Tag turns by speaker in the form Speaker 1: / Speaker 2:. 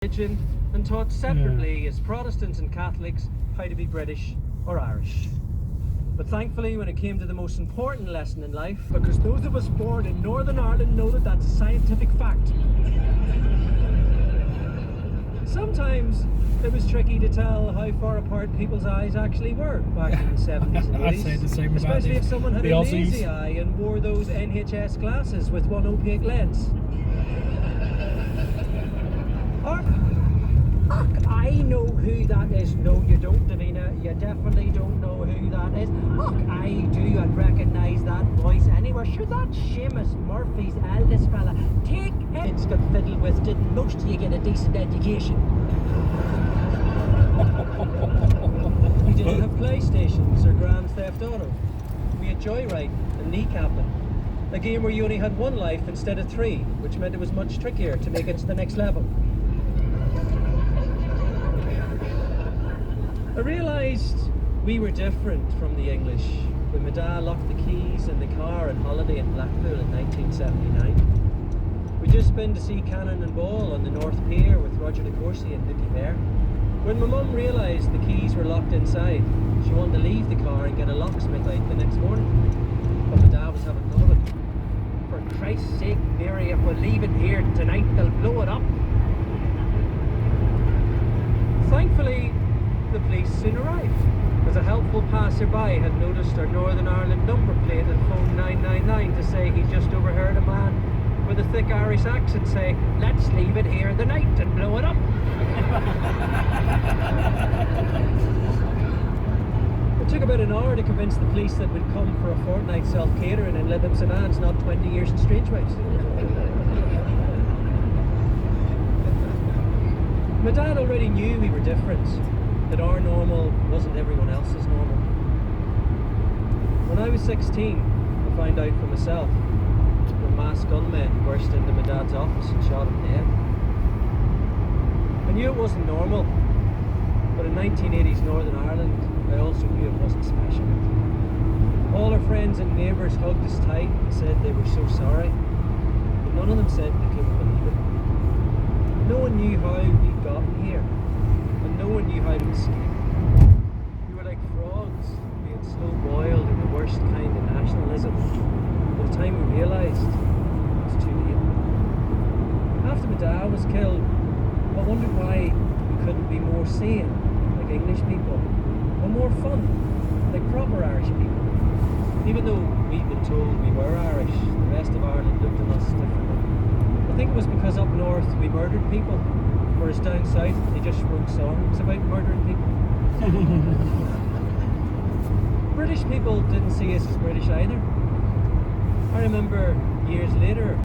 Speaker 1: religion and taught separately as Protestants and Catholics how to be British or Irish. But thankfully, when it came to the most important lesson in life, because those of us born in Northern Ireland know that that's a scientific fact. Sometimes it was tricky to tell how far apart people's eyes actually were back in the 70s and 80s.
Speaker 2: I'd say the same about
Speaker 1: especially if someone had
Speaker 2: the
Speaker 1: a
Speaker 2: Aussies.
Speaker 1: lazy eye and wore those NHS glasses with one opaque lens. Or, fuck, I know who that is. No, you don't, Davina. You definitely don't know who that is. Fuck, I do. I'd recognise that voice anywhere. Sure, that's Seamus Murphy's eldest fella. Take it. It's got fiddled with. Didn't most of you get a decent education? We didn't have PlayStations or Grand Theft Auto. We had Joyride and Kneecapping. A game where you only had one life instead of three, which meant it was much trickier to make it to the next level. I realised we were different from the English when my dad locked the keys in the car on holiday in Blackpool in 1979. We'd just been to see Cannon and Ball on the North Pier with Roger de Courcy and Nicky Bear. When my mum realised the keys were locked inside, she wanted to leave the car and get a locksmith out the next morning. But my dad was having none of it. For Christ's sake, Mary, if we leave it here tonight, they'll blow it up. Thankfully, the police soon arrived, as a helpful passerby had noticed our Northern Ireland number plate and phoned 999 to say he'd just overheard a man with a thick Irish accent say, "Let's leave it here the night and blow it up." It took about an hour to convince the police that we'd come for a fortnight self-catering in Lytham St Anne's, not 20 years in Strangeways. My dad already knew we were different, that our normal wasn't everyone else's normal. When I was 16, I found out for myself when masked gunmen burst into my dad's office and shot him dead. I knew it wasn't normal, but in 1980s Northern Ireland, I also knew it wasn't special. All our friends and neighbours hugged us tight and said they were so sorry, but none of them said they couldn't believe it. No one knew how we'd gotten here, and no one knew how to escape. We were like frogs being slow boiled in the worst kind of nationalism. By the time we realised, it was too late. After my dad was killed, I wondered why we couldn't be more sane, like English people, or more fun, like proper Irish people. Even though we'd been told we were Irish, the rest of Ireland looked at us differently. I think it was because up north we murdered people, whereas down south they just wrote songs about murdering people. British people didn't see us as British either. I remember years later